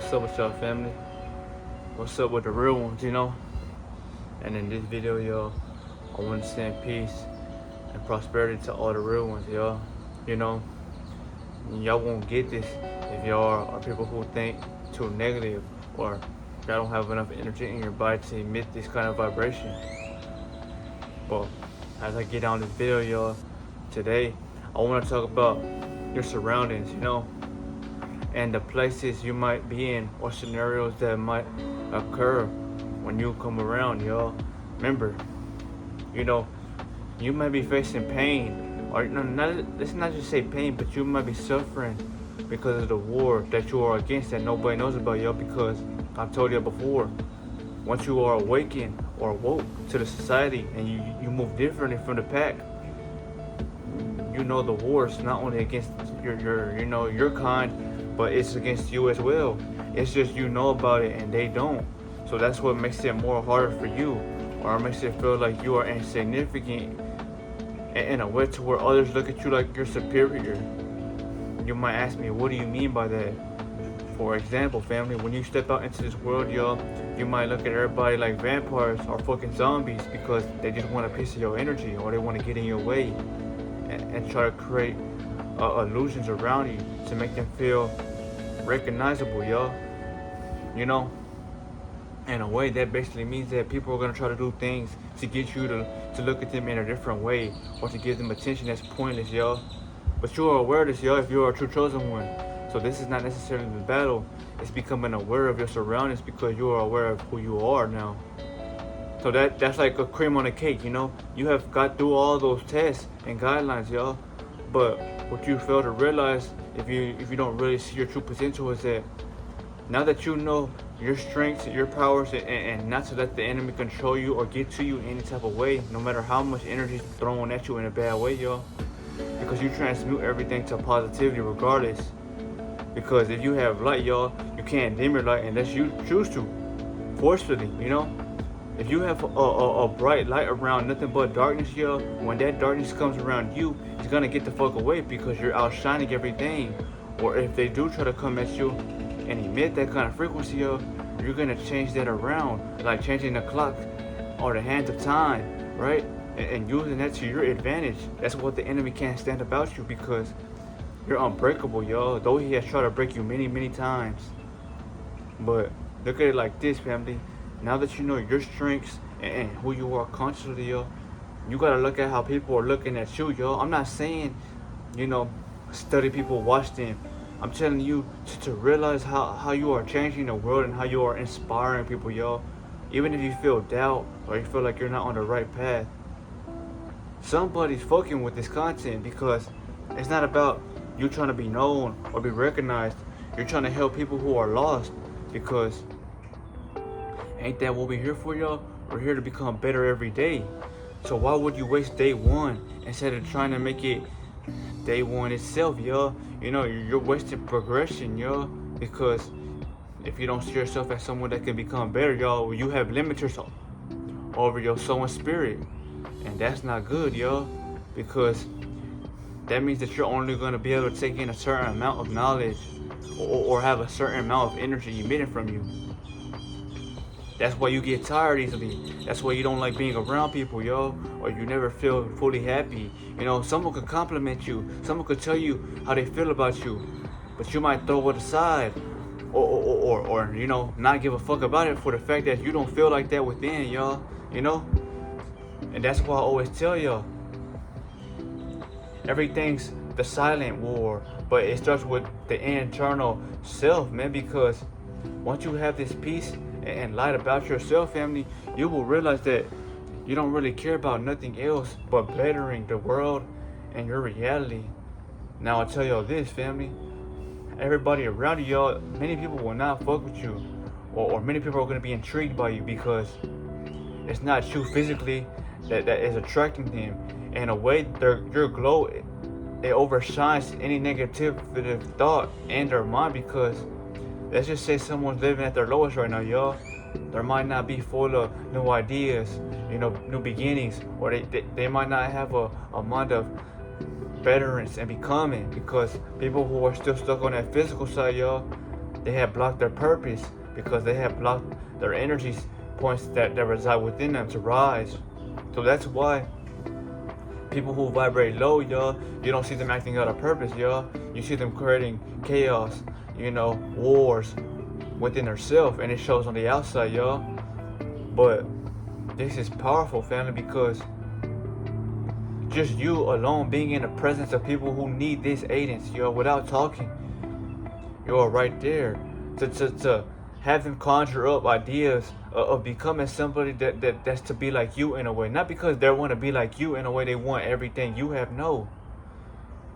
What's up with y'all, family? What's up with the real ones, And in this video, y'all, I want to send peace and prosperity to all the real ones, y'all. You know, y'all won't get this if y'all are people who think too negative, or y'all don't have enough energy in your body to emit this kind of vibration. But as I get on this video, y'all, today I want to talk about your surroundings, and the places you might be in, or scenarios that might occur when you come around, y'all. Remember, you might be facing pain, or let's not just say pain, but you might be suffering because of the war that you are against that nobody knows about, y'all. Because I've told you before, once you are awakened or woke to the society and you move differently from the pack, the war is not only against your kind, but it's against you as well. It's just you know about it and they don't. So that's what makes it more harder for you, or makes it feel like you are insignificant in a way to where others look at you like you're superior. You might ask me, what do you mean by that? For example, family, when you step out into this world, y'all, you might look at everybody like vampires or fucking zombies because they just want a piece of your energy, or they want to get in your way and try to create illusions around you to make them feel recognizable, y'all. In a way, that basically means that people are going to try to do things to get you to look at them in a different way, or to give them attention that's pointless, y'all. But you are aware of this, y'all, if you are a true chosen one. So this is not necessarily the battle. It's becoming aware of your surroundings because you are aware of who you are now. So that's like a cream on a cake, You have got through all those tests and guidelines, y'all. But what you fail to realize, if you don't really see your true potential, is that now that you know your strengths, your powers, and not to let the enemy control you or get to you any type of way, no matter how much energy is thrown at you in a bad way, y'all. Because you transmute everything to positivity regardless. Because if you have light, y'all, you can't dim your light unless you choose to, forcefully, If you have a bright light around nothing but darkness, y'all, when that darkness comes around you, it's gonna get the fuck away because you're outshining everything. Or if they do try to come at you and emit that kind of frequency, y'all, you're gonna change that around, like changing the clock or the hands of time, right? And using that to your advantage. That's what the enemy can't stand about you, because you're unbreakable, y'all. Though he has tried to break you many, many times. But look at it like this, family. Now that you know your strengths and who you are consciously, y'all, you gotta look at how people are looking at you, y'all. I'm not saying, study people, watch them. I'm telling you to realize how you are changing the world and how you are inspiring people, y'all. Even if you feel doubt or you feel like you're not on the right path, somebody's fucking with this content, because it's not about you trying to be known or be recognized. You're trying to help people who are lost, because ain't that what we're here for, y'all? We're here to become better every day. So why would you waste day one instead of trying to make it day one itself, y'all? You're wasting progression, y'all, because if you don't see yourself as someone that can become better, y'all, you have limiters over your soul and spirit. And that's not good, y'all, because that means that you're only going to be able to take in a certain amount of knowledge, or have a certain amount of energy emitted from you. That's why you get tired easily. That's why you don't like being around people, y'all, or you never feel fully happy. Someone could compliment you, someone could tell you how they feel about you, but you might throw it aside, or not give a fuck about it for the fact that you don't feel like that within, y'all. And that's why I always tell y'all, everything's the silent war, but it starts with the internal self, man. Because once you have this peace and light about yourself, family, you will realize that you don't really care about nothing else but bettering the world and your reality. Now I'll tell y'all this, family, everybody around you, y'all, many people will not fuck with you, or many people are going to be intrigued by you, because it's not you physically that is attracting them. In a way, your glow, it overshines any negative thought in their mind, because let's just say someone's living at their lowest right now, y'all. There might not be full of new ideas, new beginnings, or they might not have a mind of betterance and becoming, because people who are still stuck on that physical side, y'all, they have blocked their purpose because they have blocked their energies points that reside within them to rise. So that's why people who vibrate low, y'all, you don't see them acting out of purpose, y'all. You see them creating chaos, wars within themselves, and it shows on the outside, y'all. But this is powerful, family, because just you alone being in the presence of people who need this aidance, without talking, you're right there to have them conjure up ideas of becoming somebody that's to be like you in a way. Not because they want to be like you in a way, they want everything you have, no.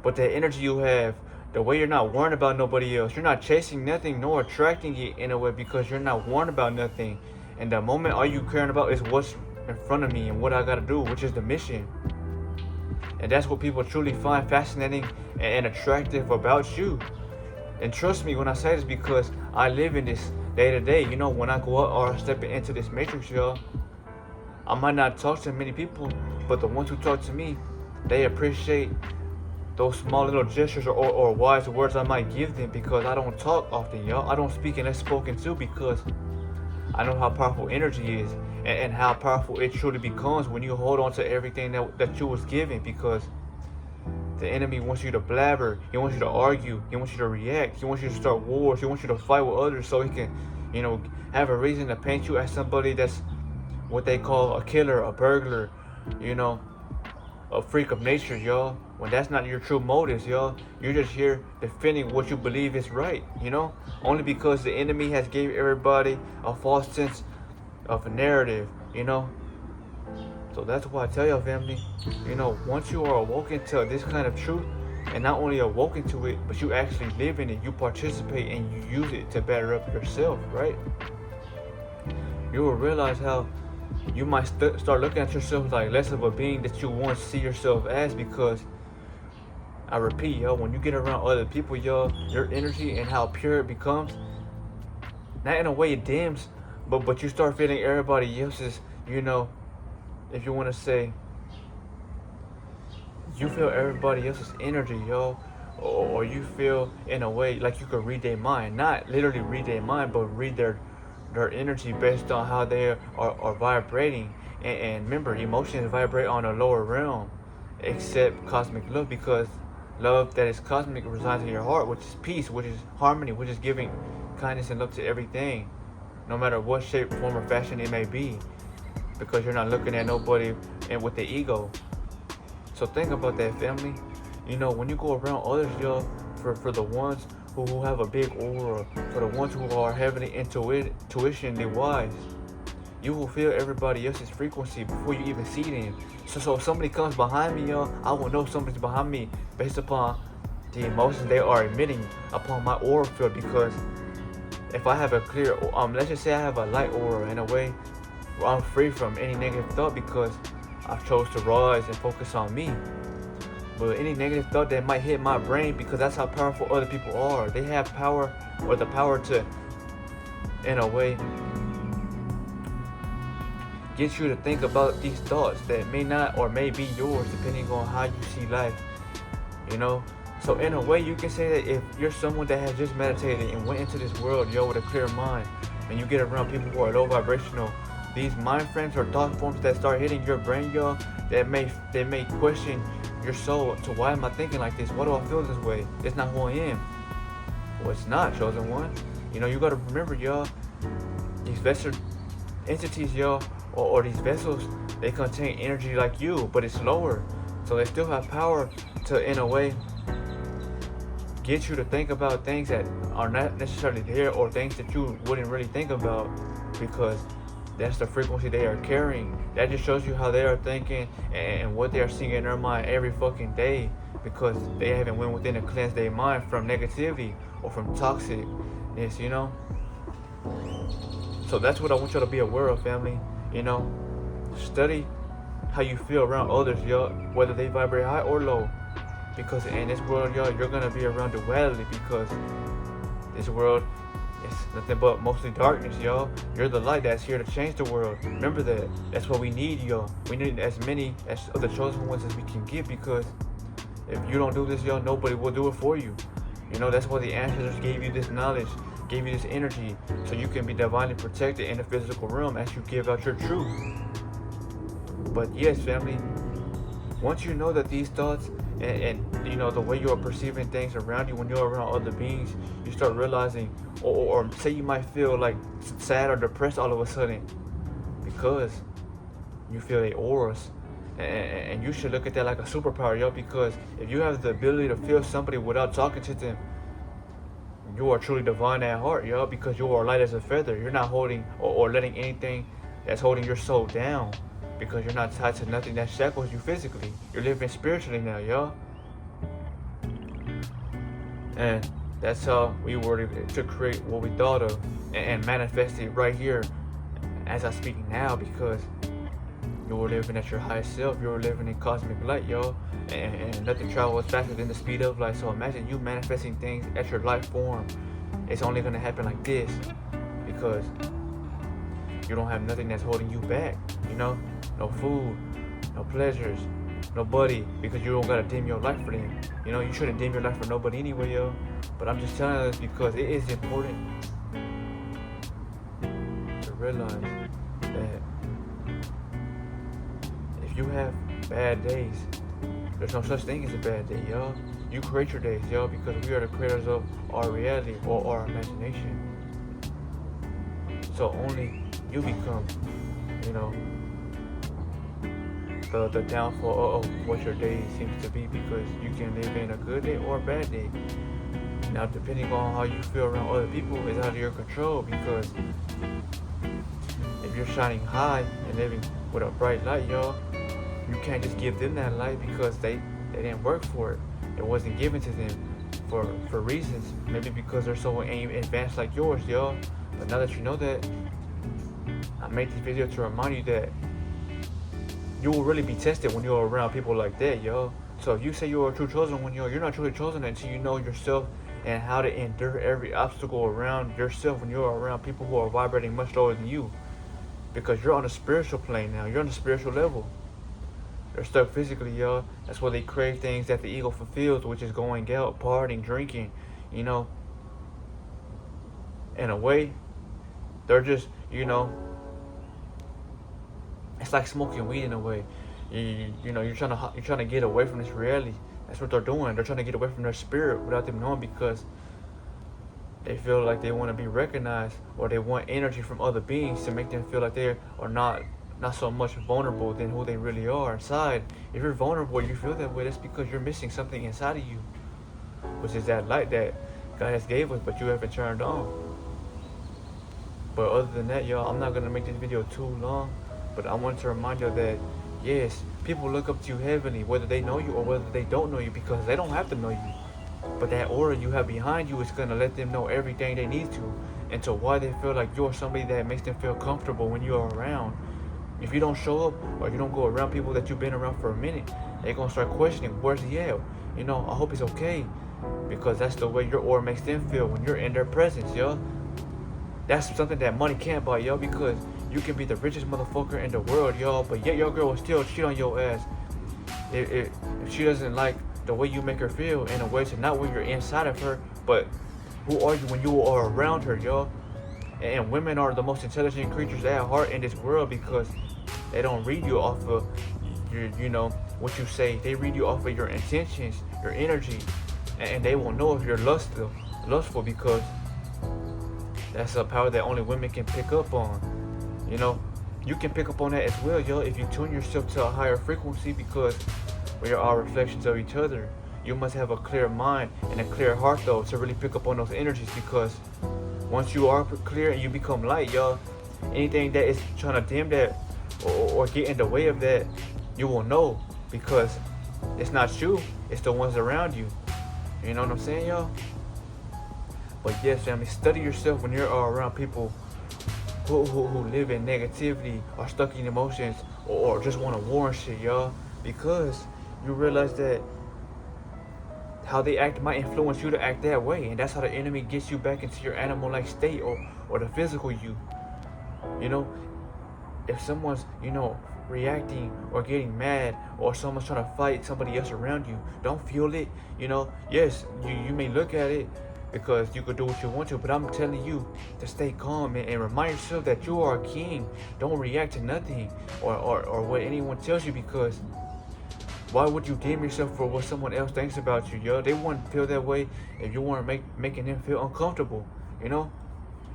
But the energy you have, the way you're not worrying about nobody else, you're not chasing nothing nor attracting it in a way because you're not worrying about nothing. And the moment all you caring about is what's in front of me and what I gotta do, which is the mission. And that's what people truly find fascinating and attractive about you. And trust me when I say this, because I live in this day to day. When I go out or step into this matrix, y'all, I might not talk to many people, but the ones who talk to me, they appreciate those small little gestures or wise words I might give them, because I don't talk often, y'all. I don't speak unless spoken to, because I know how powerful energy is and how powerful it truly becomes when you hold on to everything that you was given. Because the enemy wants you to blabber, he wants you to argue, he wants you to react, he wants you to start wars, he wants you to fight with others so he can, have a reason to paint you as somebody that's what they call a killer, a burglar, a freak of nature, y'all. When that's not your true motives, y'all. You're just here defending what you believe is right, only because the enemy has gave everybody a false sense of a narrative, So that's why I tell y'all, family, once you are awoken to this kind of truth, and not only awoken to it, but you actually live in it, you participate and you use it to better up yourself, right? You will realize how you might start looking at yourself like less of a being that you once see yourself as, because I repeat, y'all, when you get around other people, y'all, your energy and how pure it becomes, not in a way it dims, but you start feeling everybody else's, if you want to say, you feel everybody else's energy, yo, or you feel in a way like you could read their mind, not literally read their mind, but read their energy based on how they are vibrating. And remember, emotions vibrate on a lower realm, except cosmic love, because love that is cosmic resides in your heart, which is peace, which is harmony, which is giving kindness and love to everything, no matter what shape, form, or fashion it may be, because you're not looking at nobody and with the ego. So think about that, family. When you go around others, y'all, for the ones who have a big aura, for the ones who are heavily intuitionally wise, you will feel everybody else's frequency before you even see them. So if somebody comes behind me, y'all, I will know somebody's behind me based upon the emotions they are emitting upon my aura field. Because if I have a clear, let's just say I have a light aura in a way where I'm free from any negative thought because I chose to rise and focus on me. But any negative thought that might hit my brain, because that's how powerful other people are. They have power, or the power to, in a way, get you to think about these thoughts that may not or may be yours depending on how you see life, So in a way, you can say that if you're someone that has just meditated and went into this world, with a clear mind, and you get around people who are low vibrational, these mind frames or thought forms that start hitting your brain, y'all, they may question your soul to, why am I thinking like this? Why do I feel this way? It's not who I am. Well, it's not, chosen one. You gotta remember, y'all, these vessel entities, y'all, or these vessels, they contain energy like you, but it's lower. So they still have power to, in a way, get you to think about things that are not necessarily there, or things that you wouldn't really think about, because that's the frequency they are carrying. That just shows you how they are thinking and what they are seeing in their mind every fucking day, because they haven't went within to cleanse their mind from negativity or from toxicness, So that's what I want y'all to be aware of, family. Study how you feel around others, y'all, whether they vibrate high or low. Because in this world, y'all, you're gonna be around duality, because this world is nothing but mostly darkness, y'all. You're the light that's here to change the world. Remember that. That's what we need, y'all. We need as many of the chosen ones as we can get, because if you don't do this, y'all, nobody will do it for you. That's why the ancestors gave you this knowledge gave you this energy so you can be divinely protected in the physical realm as you give out your truth. But yes, family, once you know that these thoughts and you know the way you are perceiving things around you when you're around other beings, you start realizing, or say you might feel like sad or depressed all of a sudden because you feel their auras. And you should look at that like a superpower, yo, because if you have the ability to feel somebody without talking to them, you are truly divine at heart, yo, because you are light as a feather. You're not holding or letting anything that's holding your soul down, because you're not tied to nothing that shackles you physically. You're living spiritually now, yo. And that's how we were to create what we thought of and manifest it right here as I speak now, because you're living at your highest self. You're living in cosmic light, yo. And nothing travels faster than the speed of light. So imagine you manifesting things at your life form. It's only gonna happen like this because you don't have nothing that's holding you back. You know, no food, no pleasures, nobody, because you don't gotta dim your life for them. You know, you shouldn't dim your life for nobody anyway, yo. But I'm just telling you this because it is important to realize that if you have bad days, there's no such thing as a bad day, yo. You create your days, yo, because we are the creators of our reality or our imagination. So only you become, you know, the downfall of what your day seems to be, because you can live in a good day or a bad day. Now, depending on how you feel around other people is out of your control, because if you're shining high and living with a bright light, y'all, you can't just give them that light because they didn't work for it. It wasn't given to them for reasons. Maybe because they're so advanced like yours, y'all. But now that you know that, I made this video to remind you that you will really be tested when you're around people like that, yo. So if you say you're a true chosen one, yo, you're not truly chosen until you know yourself and how to endure every obstacle around yourself when you're around people who are vibrating much lower than you. Because you're on a spiritual plane now. You're on a spiritual level. They're stuck physically, yo. That's why they crave things that the ego fulfills, which is going out, partying, drinking, you know. In a way, they're just, you know, it's like smoking weed in a way. You know, you're trying to get away from this reality. That's what they're doing. They're trying to get away from their spirit without them knowing, because they feel like they want to be recognized, or they want energy from other beings to make them feel like they are not so much vulnerable than who they really are inside. If you're vulnerable, you feel that way, that's because you're missing something inside of you, which is that light that God has gave us, but you haven't turned on. But other than that, y'all, I'm not gonna make this video too long, but I want to remind you that yes, people look up to you heavily, whether they know you or whether they don't know you, because they don't have to know you. But that aura you have behind you is gonna let them know everything they need to, and to why they feel like you're somebody that makes them feel comfortable when you're around. If you don't show up or you don't go around people that you've been around for a minute, they're gonna start questioning, where's he at? You know, I hope he's okay. Because that's the way your aura makes them feel when you're in their presence, yo. That's something that money can't buy, yo, because you can be the richest motherfucker in the world, yo, but yet your girl will still cheat on your ass if she doesn't like the way you make her feel, in a way to not when you're inside of her, but who are you when you are around her, yo. And women are the most intelligent creatures at heart in this world, because they don't read you off of your, you know, what you say. They read you off of your intentions, your energy, and they will know if you're lustful, because that's a power that only women can pick up on. You know, you can pick up on that as well, yo, if you tune yourself to a higher frequency, because we are all reflections of each other. You must have a clear mind and a clear heart, though, to really pick up on those energies, because once you are clear and you become light, y'all, anything that is trying to dim that or get in the way of that, you will know, because it's not you, it's the ones around you. You know what I'm saying, y'all? But yes, family, study yourself when you're around people who live in negativity, or stuck in emotions, or just want to war and shit, y'all, because you realize that how they act might influence you to act that way, and that's how the enemy gets you back into your animal-like state, or the physical you. You know, if someone's, you know, reacting or getting mad, or someone's trying to fight somebody else around you, don't feel it. You know, yes, you may look at it because you could do what you want to. But I'm telling you to stay calm and remind yourself that you are a king. Don't react to nothing or what anyone tells you, because why would you damn yourself for what someone else thinks about you, yo? They wouldn't feel that way if you weren't making them feel uncomfortable, you know?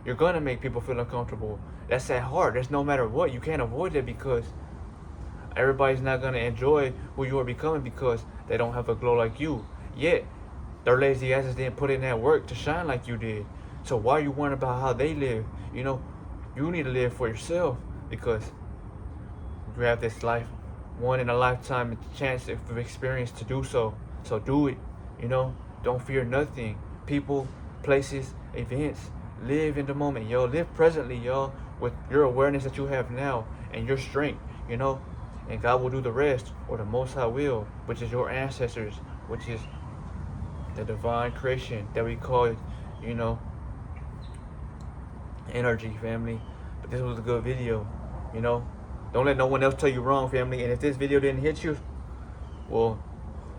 You're gonna make people feel uncomfortable. That's at heart. That's no matter what. You can't avoid that, because everybody's not gonna enjoy who you are becoming because they don't have a glow like you. Yet, their lazy asses didn't put in that work to shine like you did. So why are you worrying about how they live? You know, you need to live for yourself, because you have this life, one in a lifetime chance of experience to do so. So do it, you know? Don't fear nothing. People, places, events. Live in the moment, yo. Live presently, yo, with your awareness that you have now and your strength, you know? And God will do the rest, or the Most High will, which is your ancestors, which is the divine creation that we call it, you know, energy, family. But this was a good video, you know? Don't let no one else tell you wrong, family. And if this video didn't hit you, well,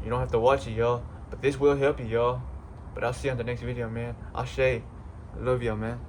you don't have to watch it, y'all. But this will help you, y'all. But I'll see you on the next video, man. Ashe. I love y'all, man.